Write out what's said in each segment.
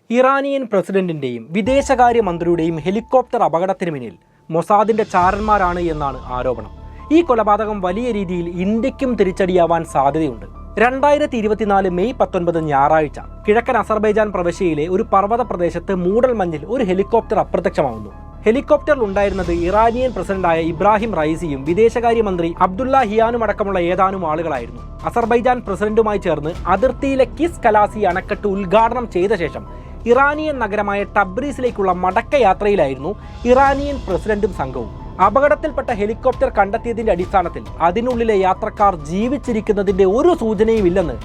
Iranian പ്രസിഡന്റിന്റെയും വിദേശകാര്യമന്ത്രിയുടെയും helicopter അപകടത്തിന് പിന്നിൽ മൊസാദിന്റെ ചാരന്മാരാണ് എന്നാണ് ആരോപണം. ഈ കൊലപാതകം വലിയ രീതിയിൽ ഇന്ത്യക്കും തിരിച്ചടിയാവാൻ സാധ്യതയുണ്ട്. 2024 മെയ് 19 ഞായറാഴ്ച കിഴക്കൻ അസർബൈജാൻ പ്രവിശ്യയിലെ ഒരു പർവ്വത പ്രദേശത്ത് മൂടൽമഞ്ഞിൽ ഒരു ഹെലികോപ്റ്റർ അപ്രത്യക്ഷമാവുന്നു. ഹെലികോപ്റ്ററിൽ ഉണ്ടായിരുന്നത് ഇറാനിയൻ പ്രസിഡന്റായ ഇബ്രാഹിം റൈസിയും വിദേശകാര്യമന്ത്രി അബ്ദുള്ള ഹിയാനും അടക്കമുള്ള ഏതാനും ആളുകളായിരുന്നു. അസർബൈജാൻ പ്രസിഡന്റുമായി ചേർന്ന് അതിർത്തിയിലെ കിസ് കലാസി അണക്കെട്ട് ഉദ്ഘാടനം ചെയ്ത ശേഷം ഇറാനിയൻ നഗരമായ ടബ്രീസിലേക്കുള്ള മടക്കയാത്രയിലായിരുന്നു ഇറാനിയൻ പ്രസിഡന്റും സംഘവും. അപകടത്തിൽപ്പെട്ട ഹെലികോപ്റ്റർ കണ്ടെത്തിയതിന്റെ അടിസ്ഥാനത്തിൽ അതിനുള്ളിലെ യാത്രക്കാർ ജീവിച്ചിരിക്കുന്നതിന്റെ ഒരു സൂചനയുമില്ലെന്ന്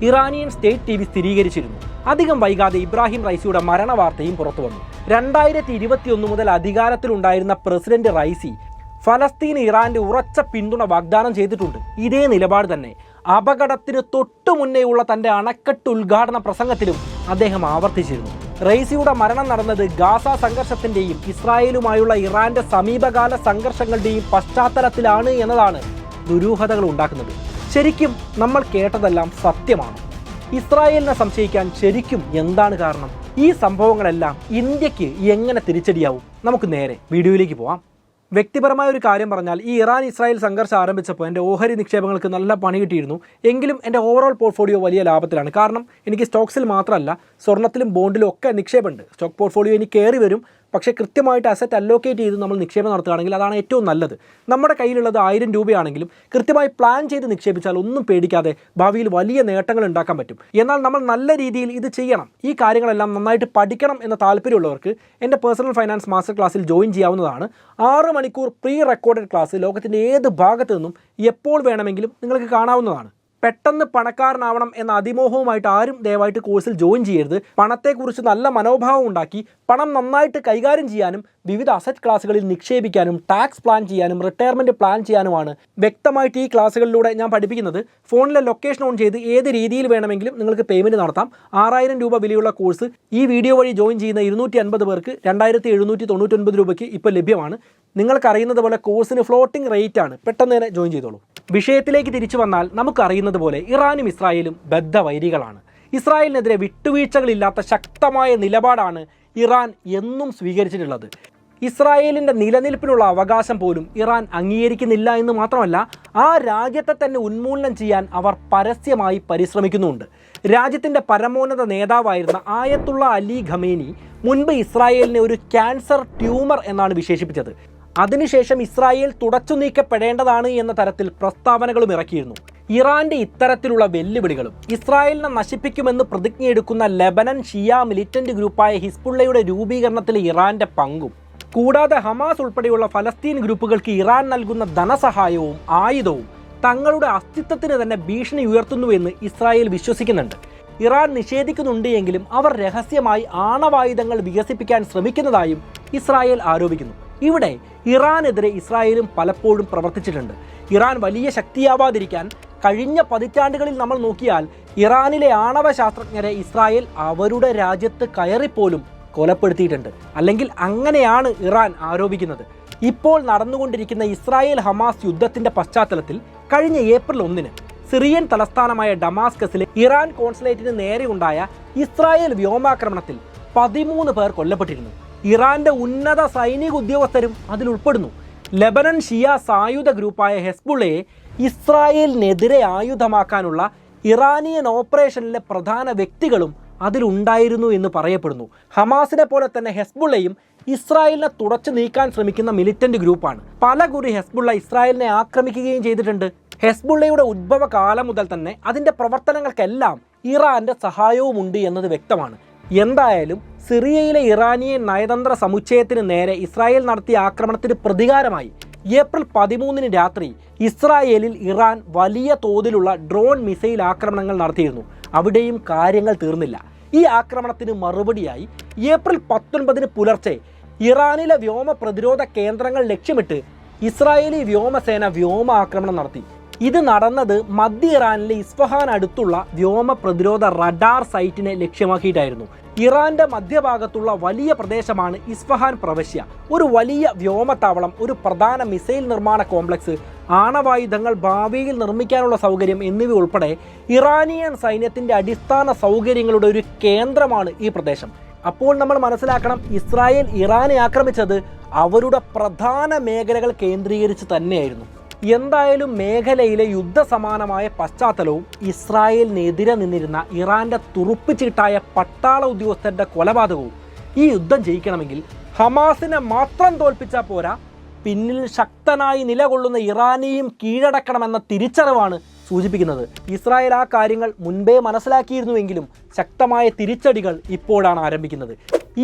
ഇറാനിയൻ സ്റ്റേറ്റ് TV സ്ഥിരീകരിച്ചിരുന്നു. അധികം വൈകാതെ ഇബ്രാഹിം റൈസിയുടെ മരണവാർത്തയും പുറത്തു വന്നു. 2021 മുതൽ അധികാരത്തിലുണ്ടായിരുന്ന പ്രസിഡന്റ് റൈസി ഫലസ്തീന് ഇറാന്റെ ഉറച്ച പിന്തുണ വാഗ്ദാനം ചെയ്തിട്ടുണ്ട്. ഇതേ നിലപാട് തന്നെ അപകടത്തിന് തൊട്ടു മുന്നേയുള്ള തന്റെ അണക്കെട്ട് ഉദ്ഘാടന പ്രസംഗത്തിലും അദ്ദേഹം ആവർത്തിച്ചിരുന്നു. റൈസിയുടെ മരണം നടന്നത് ഗാസ സംഘർഷത്തിന്റെയും ഇസ്രായേലുമായുള്ള ഇറാന്റെ സമീപകാല സംഘർഷങ്ങളുടെയും പശ്ചാത്തലത്തിലാണ് എന്നതാണ് ദുരൂഹതകൾ ഉണ്ടാക്കുന്നത്. ശരിക്കും നമ്മൾ കേട്ടതെല്ലാം സത്യമാണ്. ഇസ്രായേലിനെ സംശയിക്കാൻ ശരിക്കും എന്താണ് കാരണം? ഈ സംഭവങ്ങളെല്ലാം ഇന്ത്യക്ക് എങ്ങനെ തിരിച്ചടിയാവും? നമുക്ക് നേരെ വീഡിയോയിലേക്ക് പോവാം. വ്യക്തിപരമായ ഒരു കാര്യം പറഞ്ഞാൽ, ഈ ഇറാൻ ഇസ്രായേൽ സംഘർഷം ആരംഭിച്ചപ്പോൾ എൻ്റെ ഓഹരി നിക്ഷേപങ്ങൾക്ക് നല്ല പണി കിട്ടിയിരുന്നു. എങ്കിലും എൻ്റെ ഓവറോൾ പോർട്ട്ഫോളിയോ വലിയ ലാഭത്തിലാണ്. കാരണം എനിക്ക് സ്റ്റോക്സിൽ മാത്രമല്ല, സ്വർണ്ണത്തിലും ബോണ്ടിലും ഒക്കെ നിക്ഷേപമുണ്ട്. സ്റ്റോക്ക് പോർട്ട്ഫോളിയോ ഇനി കയറി വരും. പക്ഷേ കൃത്യമായിട്ട് അസറ്റ് അലോക്കേറ്റ് ചെയ്ത് നമ്മൾ നിക്ഷേപം നടത്തുകയാണെങ്കിൽ അതാണ് ഏറ്റവും നല്ലത്. നമ്മുടെ കയ്യിലുള്ളത് 1000 രൂപയാണെങ്കിലും കൃത്യമായി പ്ലാൻ ചെയ്ത് നിക്ഷേപിച്ചാൽ ഒന്നും പേടിക്കാതെ ഭാവിയിൽ വലിയ നേട്ടങ്ങൾ ഉണ്ടാക്കാൻ പറ്റും. എന്നാൽ നമ്മൾ നല്ല രീതിയിൽ ഇത് ചെയ്യണം. ഈ കാര്യങ്ങളെല്ലാം നന്നായിട്ട് പഠിക്കണം എന്ന താല്പര്യമുള്ളവർക്ക് എൻ്റെ പേഴ്സണൽ ഫൈനാൻസ് മാസ്റ്റർ ക്ലാസ്സിൽ ജോയിൻ ചെയ്യാവുന്നതാണ്. 6 മണിക്കൂർ പ്രീ റെക്കോർഡഡ് ക്ലാസ് ലോകത്തിൻ്റെ ഏത് ഭാഗത്തു നിന്നും എപ്പോൾ വേണമെങ്കിലും നിങ്ങൾക്ക് കാണാവുന്നതാണ്. പെട്ടെന്ന് പണക്കാരനാവണം എന്ന അതിമോഹവുമായിട്ട് ആരും ദയവായിട്ട് കോഴ്സിൽ ജോയിൻ ചെയ്യരുത്. പണത്തെക്കുറിച്ച് നല്ല മനോഭാവം ഉണ്ടാക്കി പണം നന്നായിട്ട് കൈകാര്യം ചെയ്യാനും വിവിധ അസറ്റ് ക്ലാസ്സുകളിൽ നിക്ഷേപിക്കാനും ടാക്സ് പ്ലാൻ ചെയ്യാനും റിട്ടയർമെൻറ്റ് പ്ലാൻ ചെയ്യാനുമാണ് വ്യക്തമായിട്ട് ഈ ക്ലാസ്സുകളിലൂടെ ഞാൻ പഠിപ്പിക്കുന്നത്. ഫോണിലെ ലൊക്കേഷൻ ഓൺ ചെയ്ത് ഏത് രീതിയിൽ വേണമെങ്കിലും നിങ്ങൾക്ക് പേയ്മെൻറ്റ് നടത്താം. 6000 രൂപ വിലയുള്ള കോഴ്സ് ഈ വീഡിയോ വഴി ജോയിൻ ചെയ്യുന്ന 250 പേർക്ക് 2799 രൂപയ്ക്ക് ഇപ്പോൾ ലഭ്യമാണ്. നിങ്ങൾക്കറിയുന്നത് പോലെ കോഴ്സിന് ഫ്ലോട്ടിംഗ് റേറ്റ് ആണ്. പെട്ടെന്ന് തന്നെ ജോയിൻ ചെയ്തോളൂ. വിഷയത്തിലേക്ക് തിരിച്ചു വന്നാൽ, നമുക്കറിയുന്നത് പോലെ ഇറാനും ഇസ്രായേലും ബദ്ധവൈരികളാണ്. ഇസ്രായേലിനെതിരെ വിട്ടുവീഴ്ചകളില്ലാത്ത ശക്തമായ നിലപാടാണ് ഇറാൻ എന്നും സ്വീകരിച്ചിട്ടുള്ളത്. ഇസ്രായേലിൻ്റെ നിലനിൽപ്പിനുള്ള അവകാശം പോലും ഇറാൻ അംഗീകരിക്കുന്നില്ല എന്ന് മാത്രമല്ല, ആ രാജ്യത്തെ തന്നെ ഉന്മൂലനം ചെയ്യാൻ അവർ പരസ്യമായി പരിശ്രമിക്കുന്നുമുണ്ട്. രാജ്യത്തിൻ്റെ പരമോന്നത നേതാവായിരുന്ന ആയത്തുള്ള അലി ഖമേനി മുൻപ് ഇസ്രായേലിനെ ഒരു ക്യാൻസർ ട്യൂമർ എന്നാണ് വിശേഷിപ്പിച്ചത്. അതിനുശേഷം ഇസ്രായേൽ തുടച്ചു നീക്കപ്പെടേണ്ടതാണ് എന്ന തരത്തിൽ പ്രസ്താവനകളും ഇറക്കിയിരുന്നു. ഇറാന്റെ ഇത്തരത്തിലുള്ള വെല്ലുവിളികളും ഇസ്രായേലിനെ നശിപ്പിക്കുമെന്ന് പ്രതിജ്ഞയെടുക്കുന്ന ലെബനൻ ഷിയ മിലിറ്റന്റ് ഗ്രൂപ്പായ ഹിസ്ബുള്ളയുടെ രൂപീകരണത്തിലെ ഇറാന്റെ പങ്കും, കൂടാതെ ഹമാസ് ഉൾപ്പെടെയുള്ള ഫലസ്തീൻ ഗ്രൂപ്പുകൾക്ക് ഇറാൻ നൽകുന്ന ധനസഹായവും ആയുധവും തങ്ങളുടെ അസ്തിത്വത്തിന് തന്നെ ഭീഷണി ഉയർത്തുന്നുവെന്ന് ഇസ്രായേൽ വിശ്വസിക്കുന്നുണ്ട്. ഇറാൻ നിഷേധിക്കുന്നുണ്ട് എങ്കിലും അവർ രഹസ്യമായി ആണവായുധങ്ങൾ വികസിപ്പിക്കാൻ ശ്രമിക്കുന്നതായും ഇസ്രായേൽ ആരോപിക്കുന്നു. ഇവിടെ ഇറാനെതിരെ ഇസ്രായേലും പലപ്പോഴും പ്രവർത്തിച്ചിട്ടുണ്ട്. ഇറാൻ വലിയ ശക്തിയാവാതിരിക്കാൻ കഴിഞ്ഞ പതിറ്റാണ്ടുകളിൽ നമ്മൾ നോക്കിയാൽ ഇറാനിലെ ആണവ ശാസ്ത്രജ്ഞരെ ഇസ്രായേൽ അവരുടെ രാജ്യത്ത് കയറിപ്പോലും കൊലപ്പെടുത്തിയിട്ടുണ്ട്. അല്ലെങ്കിൽ അങ്ങനെയാണ് ഇറാൻ ആരോപിക്കുന്നത്. ഇപ്പോൾ നടന്നുകൊണ്ടിരിക്കുന്ന ഇസ്രായേൽ ഹമാസ് യുദ്ധത്തിന്റെ പശ്ചാത്തലത്തിൽ കഴിഞ്ഞ ഏപ്രിൽ 1 സിറിയൻ തലസ്ഥാനമായ ഡമാസ്കസിലെ ഇറാൻ കോൺസുലേറ്റിന് നേരെയുണ്ടായ ഇസ്രായേൽ വ്യോമാക്രമണത്തിൽ 13 പേർ കൊല്ലപ്പെട്ടിരുന്നു. ഇറാന്റെ ഉന്നത സൈനിക ഉദ്യോഗസ്ഥരും അതിലുൾപ്പെടുന്നു. ലെബനൻ ഷിയ സായുധ ഗ്രൂപ്പായ ഹെസ്ബുള്ളയെ ഇസ്രായേലിനെതിരെ ആയുധമാക്കാനുള്ള ഇറാനിയൻ ഓപ്പറേഷനിലെ പ്രധാന വ്യക്തികളും അതിലുണ്ടായിരുന്നു എന്ന് പറയപ്പെടുന്നു. ഹമാസിനെ പോലെ തന്നെ ഹെസ്ബുള്ളയും ഇസ്രായേലിനെ തുടച്ചു നീക്കാൻ ശ്രമിക്കുന്ന മിലിറ്റന്റ് ഗ്രൂപ്പാണ്. പലകുറി ഹെസ്ബുള്ള ഇസ്രായേലിനെ ആക്രമിക്കുകയും ചെയ്തിട്ടുണ്ട്. ഹെസ്ബുള്ളയുടെ ഉദ്ഭവ കാലം മുതൽ തന്നെ അതിൻ്റെ പ്രവർത്തനങ്ങൾക്കെല്ലാം ഇറാന്റെ സഹായവുമുണ്ട് എന്നത് വ്യക്തമാണ്. എന്തായാലും സിറിയയിലെ ഇറാനിയൻ നയതന്ത്ര സമുച്ചയത്തിന് നേരെ ഇസ്രായേൽ നടത്തിയ ആക്രമണത്തിന് പ്രതികാരമായി ഏപ്രിൽ 13 രാത്രി ഇസ്രായേലിൽ ഇറാൻ വലിയ തോതിലുള്ള ഡ്രോൺ മിസൈൽ ആക്രമണങ്ങൾ നടത്തിയിരുന്നു. അവിടെയും കാര്യങ്ങൾ തീർന്നില്ല. ഈ ആക്രമണത്തിന് മറുപടിയായി ഏപ്രിൽ 19 പുലർച്ചെ ഇറാനിലെ വ്യോമ പ്രതിരോധ കേന്ദ്രങ്ങൾ ലക്ഷ്യമിട്ട് ഇസ്രായേലി വ്യോമസേന വ്യോമ ആക്രമണം നടത്തി. ഇത് നടന്നത് മധ്യ ഇറാനിലെ ഇസ്ഫഹാൻ അടുത്തുള്ള വ്യോമ പ്രതിരോധ റഡാർ സൈറ്റിനെ ലക്ഷ്യമാക്കിയിട്ടായിരുന്നു. ഇറാന്റെ മധ്യഭാഗത്തുള്ള വലിയ പ്രദേശമാണ് ഇസ്ഫഹാൻ പ്രവിശ്യ. ഒരു വലിയ വ്യോമത്താവളം, ഒരു പ്രധാന മിസൈൽ നിർമ്മാണ കോംപ്ലക്സ്, ആണവായുധങ്ങൾ ഭാവിയിൽ നിർമ്മിക്കാനുള്ള സൗകര്യം എന്നിവ ഉൾപ്പെടെ ഇറാനിയൻ സൈന്യത്തിന്റെ അടിസ്ഥാന സൗകര്യങ്ങളുടെ ഒരു കേന്ദ്രമാണ് ഈ പ്രദേശം. അപ്പോൾ നമ്മൾ മനസ്സിലാക്കണം, ഇസ്രായേൽ ഇറാനെ ആക്രമിച്ചത് അവരുടെ പ്രധാന മേഖലകൾ കേന്ദ്രീകരിച്ച് തന്നെയായിരുന്നു. എന്തായാലും മേഖലയിലെ യുദ്ധസമാനമായ പശ്ചാത്തലവും ഇസ്രായേലിനെതിരെ നിന്നിരുന്ന ഇറാന്റെ തുറുപ്പിച്ചിട്ടായ പട്ടാള ഉദ്യോഗസ്ഥരുടെ കൊലപാതകവും ഈ യുദ്ധം ജയിക്കണമെങ്കിൽ ഹമാസിനെ മാത്രം തോൽപ്പിച്ചാൽ പോരാ, പിന്നിൽ ശക്തനായി നിലകൊള്ളുന്ന ഇറാനെയും കീഴടക്കണമെന്ന തിരിച്ചറിവാണ് സൂചിപ്പിക്കുന്നത്. ഇസ്രായേൽ ആ കാര്യങ്ങൾ മുൻപേ മനസ്സിലാക്കിയിരുന്നുവെങ്കിലും ശക്തമായ തിരിച്ചടികൾ ഇപ്പോഴാണ് ആരംഭിക്കുന്നത്.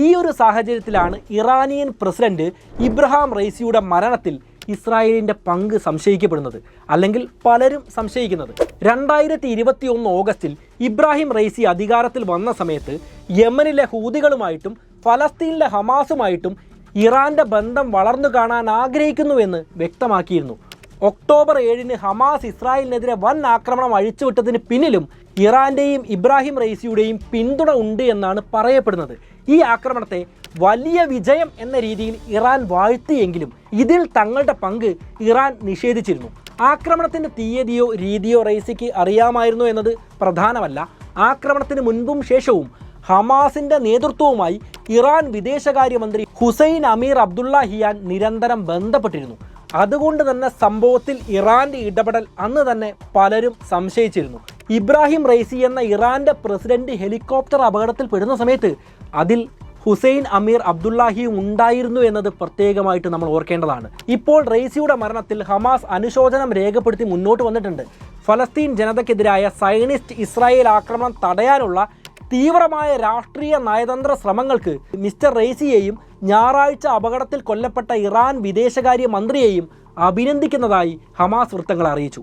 ഈ ഒരു സാഹചര്യത്തിലാണ് ഇറാനിയൻ പ്രസിഡന്റ് ഇബ്രാഹിം റൈസിയുടെ മരണത്തിൽ ഇസ്രായേലിൻ്റെ പങ്ക് സംശയിക്കപ്പെടുന്നത്, അല്ലെങ്കിൽ പലരും സംശയിക്കുന്നത്. 2021 ഓഗസ്റ്റിൽ ഇബ്രാഹിം റൈസി അധികാരത്തിൽ വന്ന സമയത്ത് യമനിലെ ഹൂതികളുമായിട്ടും ഫലസ്തീനിലെ ഹമാസുമായിട്ടും ഇറാന്റെ ബന്ധം വളർന്നു കാണാൻ ആഗ്രഹിക്കുന്നുവെന്ന് വ്യക്തമാക്കിയിരുന്നു. ഒക്ടോബർ 7 ഹമാസ് ഇസ്രായേലിനെതിരെ വൻ ആക്രമണം അഴിച്ചുവിട്ടതിന് പിന്നിലും ഇറാന്റെയും ഇബ്രാഹിം റൈസിയുടെയും പിന്തുണ ഉണ്ട് എന്നാണ് പറയപ്പെടുന്നത്. ഈ ആക്രമണത്തെ വലിയ വിജയം എന്ന രീതിയിൽ ഇറാൻ വാഴ്ത്തിയെങ്കിലും ഇതിൽ തങ്ങളുടെ പങ്ക് ഇറാൻ നിഷേധിച്ചിരുന്നു. ആക്രമണത്തിൻ്റെ തീയതിയോ രീതിയോ റൈസിക്ക് അറിയാമായിരുന്നു എന്നത് പ്രധാനമല്ല. ആക്രമണത്തിന് മുൻപും ശേഷവും ഹമാസിന്റെ നേതൃത്വവുമായി ഇറാൻ വിദേശകാര്യമന്ത്രി ഹുസൈൻ അമീർ അബ്ദുല്ലാഹിയാൻ നിരന്തരം ബന്ധപ്പെട്ടിരുന്നു. അതുകൊണ്ട് തന്നെ സംഭവത്തിൽ ഇറാന്റെ ഇടപെടൽ അന്ന് തന്നെ പലരും സംശയിച്ചിരുന്നു. ഇബ്രാഹിം റൈസി എന്ന ഇറാന്റെ പ്രസിഡന്റ് ഹെലികോപ്റ്റർ അപകടത്തിൽ പെടുന്ന സമയത്ത് അതിൽ ഹുസൈൻ അമീർ അബ്ദുല്ലാഹിയും ഉണ്ടായിരുന്നു എന്നത് പ്രത്യേകമായിട്ട് നമ്മൾ ഓർക്കേണ്ടതാണ്. ഇപ്പോൾ റൈസിയുടെ മരണത്തിൽ ഹമാസ് അനുശോചനം രേഖപ്പെടുത്തി മുന്നോട്ട് വന്നിട്ടുണ്ട്. ഫലസ്തീൻ ജനതയ്ക്കെതിരായ സയനിസ്റ്റ് ഇസ്രായേൽ ആക്രമണം തടയാനുള്ള തീവ്രമായ രാഷ്ട്രീയ നയതന്ത്ര ശ്രമങ്ങൾക്ക് മിസ്റ്റർ റൈസിയെയും ഞായറാഴ്ച അപകടത്തിൽ കൊല്ലപ്പെട്ട ഇറാൻ വിദേശകാര്യ മന്ത്രിയെയും അഭിനന്ദിക്കുന്നതായി ഹമാസ് വൃത്തങ്ങൾ അറിയിച്ചു.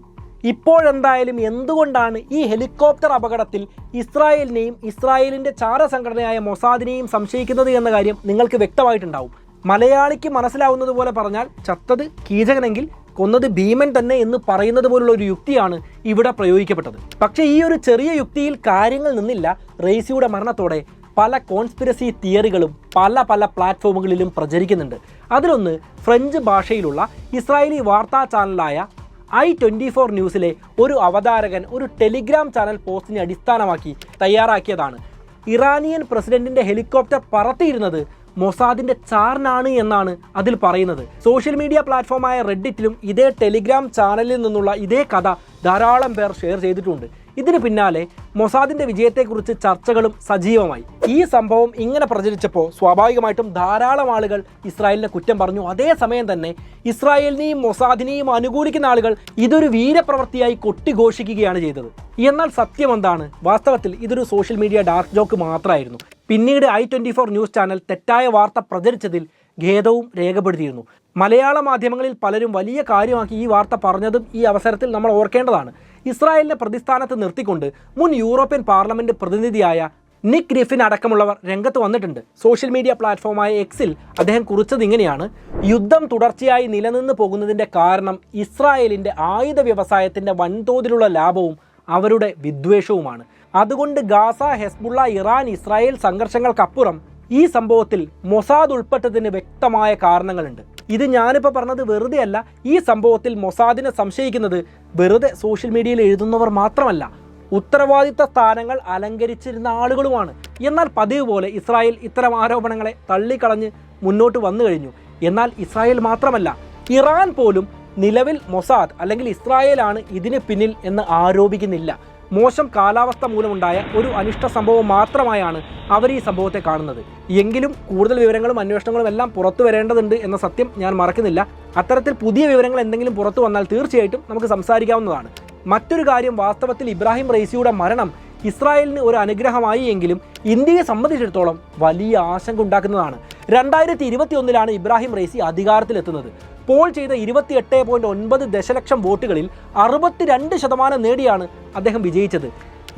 ഇപ്പോഴെന്തായാലും എന്തുകൊണ്ടാണ് ഈ ഹെലികോപ്റ്റർ അപകടത്തിൽ ഇസ്രായേലിനെയും ഇസ്രായേലിൻ്റെ ചാരസംഘടനയായ മൊസാദിനെയും സംശയിക്കുന്നത് എന്ന കാര്യം നിങ്ങൾക്ക് വ്യക്തമായിട്ടുണ്ടാവും. മലയാളിക്ക് മനസ്സിലാവുന്നത് പോലെ പറഞ്ഞാൽ ചത്തത് കീചകനെങ്കിൽ കൊന്നത് ഭീമൻ തന്നെ എന്ന് പറയുന്നത് പോലുള്ള ഒരു യുക്തിയാണ് ഇവിടെ പ്രയോഗിക്കപ്പെട്ടത്. പക്ഷേ ഈ ഒരു ചെറിയ യുക്തിയിൽ കാര്യങ്ങൾ നിന്നില്ല. റൈസിയുടെ മരണത്തോടെ പല കോൺസ്പിരസി തിയറികളും പല പ്ലാറ്റ്ഫോമുകളിലും പ്രചരിക്കുന്നുണ്ട്. അതിലൊന്ന് ഫ്രഞ്ച് ഭാഷയിലുള്ള ഇസ്രായേലി വാർത്താ ചാനലായ i24 ന്യൂസിലെ ഒരു അവതാരകൻ ഒരു ടെലിഗ്രാം ചാനൽ പോസ്റ്റിനെ അടിസ്ഥാനമാക്കി തയ്യാറാക്കിയതാണ്. ഇറാനിയൻ പ്രസിഡന്റിന്റെ ഹെലികോപ്റ്റർ പറത്തിയിരുന്നത് മൊസാദിന്റെ ചാരനാണ് എന്നാണ് അതിൽ പറയുന്നത്. സോഷ്യൽ മീഡിയ പ്ലാറ്റ്ഫോമായ റെഡിറ്റിലും ഇതേ ടെലിഗ്രാം ചാനലിൽ നിന്നുള്ള ഇതേ കഥ ധാരാളം പേർ ഷെയർ ചെയ്തിട്ടുണ്ട്. ഇതിന് പിന്നാലെ മൊസാദിന്റെ വിജയത്തെക്കുറിച്ച് ചർച്ചകളും സജീവമായി. ഈ സംഭവം ഇങ്ങനെ പ്രചരിച്ചപ്പോൾ സ്വാഭാവികമായിട്ടും ധാരാളം ആളുകൾ ഇസ്രായേലിനെ കുറ്റം പറഞ്ഞു. അതേസമയം തന്നെ ഇസ്രായേലിനെയും മൊസാദിനെയും അനുകൂലിക്കുന്ന ആളുകൾ ഇതൊരു വീരപ്രവൃത്തിയായി കൊട്ടിഘോഷിക്കുകയാണ് ചെയ്തത്. എന്നാൽ സത്യം എന്താണ്? വാസ്തവത്തിൽ ഇതൊരു സോഷ്യൽ മീഡിയ ഡാർക്ക് ജോക്ക് മാത്രമായിരുന്നു. പിന്നീട് i24 ന്യൂസ് ചാനൽ തെറ്റായ വാർത്ത പ്രചരിച്ചതിൽ ഖേദവും രേഖപ്പെടുത്തിയിരുന്നു. മലയാള മാധ്യമങ്ങളിൽ പലരും വലിയ കാര്യമാക്കി ഈ വാർത്ത പറഞ്ഞതും ഈ അവസരത്തിൽ നമ്മൾ ഓർക്കേണ്ടതാണ്. ഇസ്രായേലിനെ പ്രതിസ്ഥാനത്ത് നിർത്തിക്കൊണ്ട് മുൻ യൂറോപ്യൻ പാർലമെന്റ് പ്രതിനിധിയായ നിക് ഗ്രിഫിൻ അടക്കമുള്ളവർ രംഗത്ത് വന്നിട്ടുണ്ട്. സോഷ്യൽ മീഡിയ പ്ലാറ്റ്ഫോമായ എക്സിൽ അദ്ദേഹം കുറിച്ചത് ഇങ്ങനെയാണ്: യുദ്ധം തുടർച്ചയായി നിലനിന്ന് പോകുന്നതിൻ്റെ കാരണം ഇസ്രായേലിൻ്റെ ആയുധ വ്യവസായത്തിൻ്റെ വൻതോതിലുള്ള ലാഭവും അവരുടെ വിദ്വേഷവുമാണ്. അതുകൊണ്ട് ഗാസ, ഹെസ്ബുള്ള, ഇറാൻ, ഇസ്രായേൽ സംഘർഷങ്ങൾക്കപ്പുറം ഈ സംഭവത്തിൽ മൊസാദ് ഉൾപ്പെട്ടതിന് വ്യക്തമായ കാരണങ്ങളുണ്ട്. ഇത് ഞാനിപ്പോൾ പറഞ്ഞത് വെറുതെ അല്ല. ഈ സംഭവത്തിൽ മൊസാദിനെ സംശയിക്കുന്നത് വെറുതെ സോഷ്യൽ മീഡിയയിൽ എഴുതുന്നവർ മാത്രമല്ല, ഉത്തരവാദിത്ത സ്ഥാനങ്ങൾ അലങ്കരിച്ചിരുന്ന ആളുകളുമാണ്. എന്നാൽ പതിവ് പോലെ ഇസ്രായേൽ ഇത്തരം ആരോപണങ്ങളെ തള്ളിക്കളഞ്ഞ് മുന്നോട്ട് വന്നു കഴിഞ്ഞു. എന്നാൽ ഇസ്രായേൽ മാത്രമല്ല, ഇറാൻ പോലും നിലവിൽ മൊസാദ് അല്ലെങ്കിൽ ഇസ്രായേലാണ് ഇതിന് പിന്നിൽ എന്ന് ആരോപിക്കുന്നില്ല. മോശം കാലാവസ്ഥ മൂലമുണ്ടായ ഒരു അനിഷ്ട സംഭവം മാത്രമായാണ് അവർ ഈ സംഭവത്തെ കാണുന്നത്. എങ്കിലും കൂടുതൽ വിവരങ്ങളും അന്വേഷണങ്ങളും എല്ലാം പുറത്തു വരേണ്ടതുണ്ട് എന്ന സത്യം ഞാൻ മറക്കുന്നില്ല. അത്തരത്തിൽ പുതിയ വിവരങ്ങൾ എന്തെങ്കിലും പുറത്തു വന്നാൽ തീർച്ചയായിട്ടും നമുക്ക് സംസാരിക്കാവുന്നതാണ്. മറ്റൊരു കാര്യം, വാസ്തവത്തിൽ ഇബ്രാഹിം റൈസിയുടെ മരണം ഇസ്രായേലിന് ഒരു അനുഗ്രഹമായി എങ്കിലും ഇന്ത്യയെ സംബന്ധിച്ചിടത്തോളം വലിയ ആശങ്ക ഉണ്ടാക്കുന്നതാണ്. 2021 ഇബ്രാഹിം റൈസി അധികാരത്തിലെത്തുന്നത്. പോൾ ചെയ്ത 28.9 ദശലക്ഷം വോട്ടുകളിൽ 62% നേടിയാണ് അദ്ദേഹം വിജയിച്ചത്.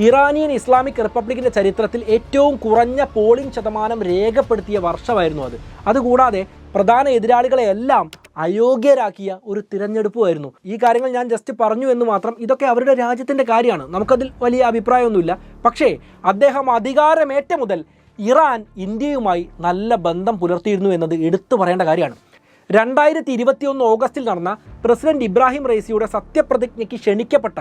ഇറാനിയൻ ഇസ്ലാമിക് റിപ്പബ്ലിക്കിൻ്റെ ചരിത്രത്തിൽ ഏറ്റവും കുറഞ്ഞ പോളിംഗ് ശതമാനം രേഖപ്പെടുത്തിയ വർഷമായിരുന്നു അത്. അതുകൂടാതെ പ്രധാന എതിരാളികളെയെല്ലാം അയോഗ്യരാക്കിയ ഒരു തിരഞ്ഞെടുപ്പുമായിരുന്നു. ഈ കാര്യങ്ങൾ ഞാൻ ജസ്റ്റ് പറഞ്ഞു എന്ന് മാത്രം. ഇതൊക്കെ അവരുടെ രാജ്യത്തിൻ്റെ കാര്യമാണ്, നമുക്കതിൽ വലിയ അഭിപ്രായമൊന്നുമില്ല. പക്ഷേ അദ്ദേഹം അധികാരമേറ്റ മുതൽ ഇറാൻ ഇന്ത്യയുമായി നല്ല ബന്ധം പുലർത്തിയിരുന്നു എന്നത് എടുത്തു പറയേണ്ട കാര്യമാണ്. 2021 ഓഗസ്റ്റിൽ നടന്ന പ്രസിഡന്റ് ഇബ്രാഹിം റൈസിയുടെ സത്യപ്രതിജ്ഞയ്ക്ക് ക്ഷണിക്കപ്പെട്ട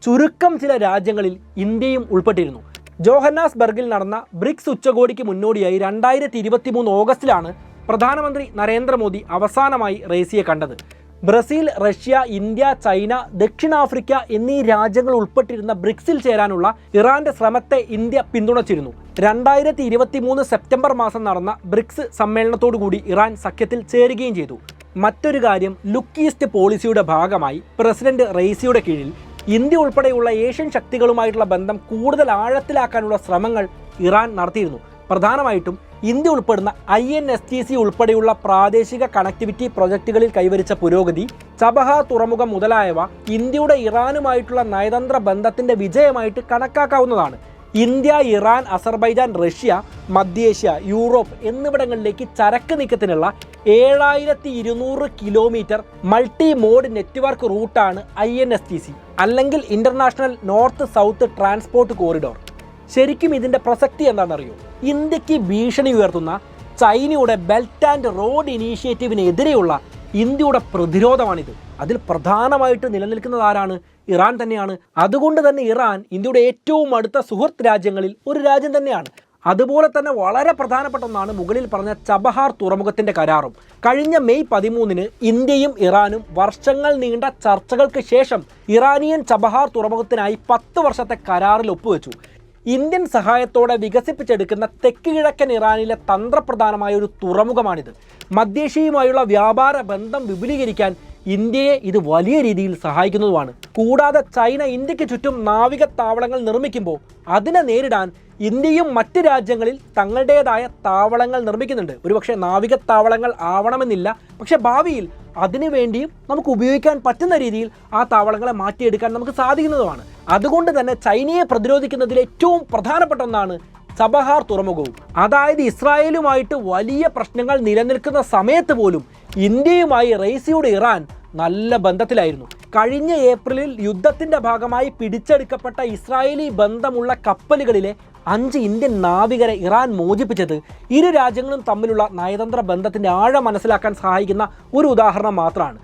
ചുരുക്കം ചില രാജ്യങ്ങളിൽ ഇന്ത്യയും ഉൾപ്പെട്ടിരുന്നു. ജോഹന്നാസ്ബർഗിൽ നടന്ന ബ്രിക്സ് ഉച്ചകോടിക്ക് മുന്നോടിയായി 2023 ഓഗസ്റ്റിലാണ് പ്രധാനമന്ത്രി നരേന്ദ്രമോദി അവസാനമായി റെയ്സിയെ കണ്ടത്. ബ്രസീൽ, റഷ്യ, ഇന്ത്യ, ചൈന, ദക്ഷിണാഫ്രിക്ക എന്നീ രാജ്യങ്ങൾ ഉൾപ്പെട്ടിരുന്ന ബ്രിക്സിൽ ചേരാനുള്ള ഇറാന്റെ ശ്രമത്തെ ഇന്ത്യ പിന്തുണച്ചിരുന്നു. 2023 സെപ്റ്റംബർ മാസം നടന്ന ബ്രിക്സ് സമ്മേളനത്തോടുകൂടി ഇറാൻ സഖ്യത്തിൽ ചേരുകയും ചെയ്തു. മറ്റൊരു കാര്യം, ലുക്ക് ഈസ്റ്റ് പോളിസിയുടെ ഭാഗമായി പ്രസിഡന്റ് റെയ്സിയുടെ കീഴിൽ ഇന്ത്യ ഉൾപ്പെടെയുള്ള ഏഷ്യൻ ശക്തികളുമായിട്ടുള്ള ബന്ധം കൂടുതൽ ആഴത്തിലാക്കാനുള്ള ശ്രമങ്ങൾ ഇറാൻ നടത്തിയിരുന്നു. പ്രധാനമായിട്ടും ഇന്ത്യ ഉൾപ്പെടുന്ന INSTC ഉൾപ്പെടെയുള്ള പ്രാദേശിക കണക്ടിവിറ്റി പ്രൊജക്റ്റുകളിൽ കൈവരിച്ച പുരോഗതി, ചബഹാർ തുറമുഖം മുതലായവ ഇന്ത്യയുടെ ഇറാനുമായിട്ടുള്ള നയതന്ത്ര ബന്ധത്തിന്റെ വിജയമായിട്ട് കണക്കാക്കാവുന്നതാണ്. ഇന്ത്യ, ഇറാൻ, അസർബൈജാൻ, റഷ്യ, മധ്യേഷ്യ, യൂറോപ്പ് എന്നിവിടങ്ങളിലേക്ക് ചരക്ക് നീക്കത്തിനുള്ള 7200 കിലോമീറ്റർ മൾട്ടി മോഡ് നെറ്റ്വർക്ക് റൂട്ടാണ് INSTC, അല്ലെങ്കിൽ international north south transport corridor. ശരിക്കും ഇതിന്റെ പ്രസക്തി എന്താണെന്നറിയോ? ഇന്ത്യക്ക് ഭീഷണി ഉയർത്തുന്ന ചൈനയുടെ ബെൽറ്റ് ആൻഡ് റോഡ് ഇനീഷ്യേറ്റീവിനെതിരെയുള്ള ഇന്ത്യയുടെ പ്രതിരോധമാണിത്. അതിൽ പ്രധാനമായിട്ട് നിലനിൽക്കുന്നത് ആരാണ്? ഇറാൻ തന്നെയാണ്. അതുകൊണ്ട് തന്നെ ഇറാൻ ഇന്ത്യയുടെ ഏറ്റവും അടുത്ത സുഹൃത്ത് രാജ്യങ്ങളിൽ ഒരു രാജ്യം തന്നെയാണ്. അതുപോലെ തന്നെ വളരെ പ്രധാനപ്പെട്ട ഒന്നാണ് മുകളിൽ പറഞ്ഞ ചബഹാർ തുറമുഖത്തിന്റെ കരാറും. കഴിഞ്ഞ മെയ് 13 ഇന്ത്യയും ഇറാനും വർഷങ്ങൾ നീണ്ട ചർച്ചകൾക്ക് ശേഷം ഇറാനിയൻ ചബഹാർ തുറമുഖത്തിനായി 10 വർഷത്തെ കരാറിൽ ഒപ്പുവെച്ചു. ഇന്ത്യൻ സഹായത്തോടെ വികസിപ്പിച്ചെടുക്കുന്ന തെക്ക് കിഴക്കൻ ഇറാനിലെ തന്ത്രപ്രധാനമായ ഒരു തുറമുഖമാണിത്. മധ്യേഷ്യയുമായുള്ള വ്യാപാര ബന്ധം വിപുലീകരിക്കാൻ ഇന്ത്യയെ ഇത് വലിയ രീതിയിൽ സഹായിക്കുന്നതുമാണ്. കൂടാതെ ചൈന ഇന്ത്യക്ക് ചുറ്റും നാവിക താവളങ്ങൾ നിർമ്മിക്കുമ്പോൾ അതിനെ നേരിടാൻ ഇന്ത്യയും മറ്റ് രാജ്യങ്ങളിൽ തങ്ങളുടേതായ താവളങ്ങൾ നിർമ്മിക്കുന്നുണ്ട്. ഒരുപക്ഷെ നാവിക താവളങ്ങൾ ആവണമെന്നില്ല, പക്ഷെ ഭാവിയിൽ അതിനുവേണ്ടിയും നമുക്ക് ഉപയോഗിക്കാൻ പറ്റുന്ന രീതിയിൽ ആ താവളങ്ങളെ മാറ്റിയെടുക്കാൻ നമുക്ക് സാധിക്കുന്നതുമാണ്. അതുകൊണ്ട് തന്നെ ചൈനയെ പ്രതിരോധിക്കുന്നതിൽ ഏറ്റവും പ്രധാനപ്പെട്ട ഒന്നാണ് ചബഹാർ തുറമുഖവും. അതായത് ഇസ്രായേലുമായിട്ട് വലിയ പ്രശ്നങ്ങൾ നിലനിൽക്കുന്ന സമയത്ത് പോലും ഇന്ത്യയുമായി റെയ്സിയുടെ ഇറാൻ നല്ല ബന്ധത്തിലായിരുന്നു. കഴിഞ്ഞ ഏപ്രിലിൽ യുദ്ധത്തിന്റെ ഭാഗമായി പിടിച്ചെടുക്കപ്പെട്ട ഇസ്രായേലി ബന്ധമുള്ള കപ്പലുകളിലെ 5 ഇന്ത്യൻ നാവികരെ ഇറാൻ മോചിപ്പിച്ചത് ഇരു രാജ്യങ്ങളും തമ്മിലുള്ള നയതന്ത്ര ബന്ധത്തിന്റെ ആഴം മനസ്സിലാക്കാൻ സഹായിക്കുന്ന ഒരു ഉദാഹരണം മാത്രമാണ്.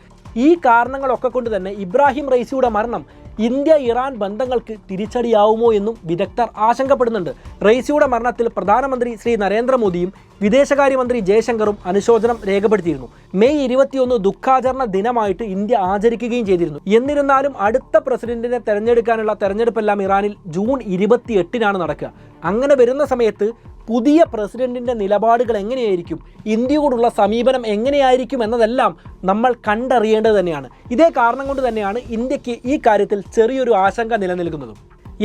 ഈ കാരണങ്ങളൊക്കെ കൊണ്ട് തന്നെ ഇബ്രാഹിം റെയ്സിയുടെ മരണം ഇന്ത്യ ഇറാൻ ബന്ധങ്ങൾക്ക് തിരിച്ചടിയാവുമോ എന്നും വിദഗ്ധർ ആശങ്കപ്പെടുന്നുണ്ട്. റെയ്സിയുടെ മരണത്തിൽ പ്രധാനമന്ത്രി ശ്രീ നരേന്ദ്രമോദിയും വിദേശകാര്യമന്ത്രി ജയശങ്കറും അനുശോചനം രേഖപ്പെടുത്തിയിരുന്നു. മെയ് 21 ദുഃഖാചരണ ദിനമായിട്ട് ഇന്ത്യ ആചരിക്കുകയും ചെയ്തിരുന്നു. എന്നിരുന്നാലും അടുത്ത പ്രസിഡന്റിനെ തെരഞ്ഞെടുക്കാനുള്ള തെരഞ്ഞെടുപ്പെല്ലാം ഇറാനിൽ ജൂൺ 28 നടക്കുക. അങ്ങനെ വരുന്ന സമയത്ത് പുതിയ പ്രസിഡന്റിന്റെ നിലപാടുകൾ എങ്ങനെയായിരിക്കും, ഇന്ത്യയോടുള്ള സമീപനം എങ്ങനെയായിരിക്കും എന്നതെല്ലാം നമ്മൾ കണ്ടറിയേണ്ടത് തന്നെയാണ്. ഇതേ കാരണം കൊണ്ട് തന്നെയാണ് ഇന്ത്യക്ക് ഈ കാര്യത്തിൽ ചെറിയൊരു ആശങ്ക നിലനിൽക്കുന്നതും.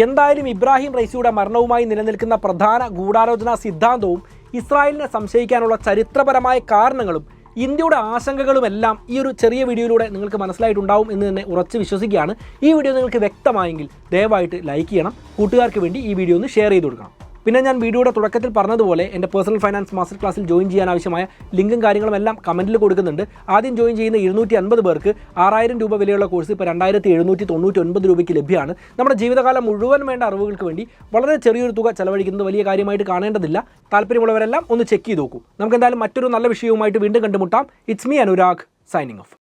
എന്തായാലും ഇബ്രാഹിം റെയ്സിയുടെ മരണവുമായി നിലനിൽക്കുന്ന പ്രധാന ഗൂഢാലോചനാ സിദ്ധാന്തവും ഇസ്രായേലിനെ സംശയിക്കാനുള്ള ചരിത്രപരമായ കാരണങ്ങളും ഇന്ത്യയുടെ ആശങ്കകളുമെല്ലാം ഈ ഒരു ചെറിയ വീഡിയോയിലൂടെ നിങ്ങൾക്ക് മനസ്സിലായിട്ടുണ്ടാവും എന്ന് തന്നെ ഉറച്ച് വിശ്വസിക്കുകയാണ്. ഈ വീഡിയോ നിങ്ങൾക്ക് വ്യക്തമായെങ്കിൽ ദയവായിട്ട് ലൈക്ക് ചെയ്യണം. കൂട്ടുകാർക്ക് വേണ്ടി ഈ വീഡിയോ ഒന്ന് ഷെയർ ചെയ്ത് കൊടുക്കണം. പിന്നെ ഞാൻ വീഡിയോയുടെ തുടക്കത്തിൽ പറഞ്ഞതുപോലെ എൻ്റെ പേഴ്സണൽ ഫൈനാൻസ് മാസ്റ്റർ ക്ലാസ്സിൽ ജോയിൻ ചെയ്യാൻ ആവശ്യമായ ലിങ്കും കാര്യങ്ങളും എല്ലാം കമൻറ്റിൽ കൊടുക്കുന്നുണ്ട്. ആദ്യം ജോയിൻ ചെയ്യുന്ന 250 പേർക്ക് 6000 രൂപ വിലയുള്ള കോഴ്സ് ഇപ്പോൾ 2799 രൂപയ്ക്ക് ലഭ്യമാണ്. നമ്മുടെ ജീവിതകാലം മുഴുവൻ വേണ്ട അറിവുകൾക്ക് വേണ്ടി വളരെ ചെറിയൊരു തുക ചെലവഴിക്കുന്നത് വലിയ കാര്യമായിട്ട് കാണേണ്ടതില്ല. താല്പര്യമുള്ളവരെല്ലാം ഒന്ന് ചെക്ക് ചെയ്ത് നോക്കൂ. നമുക്ക് എന്തായാലും മറ്റൊരു നല്ല വിഷയവുമായിട്ട് വീണ്ടും കണ്ടുമുട്ടാം. It's me Anurag, signing off.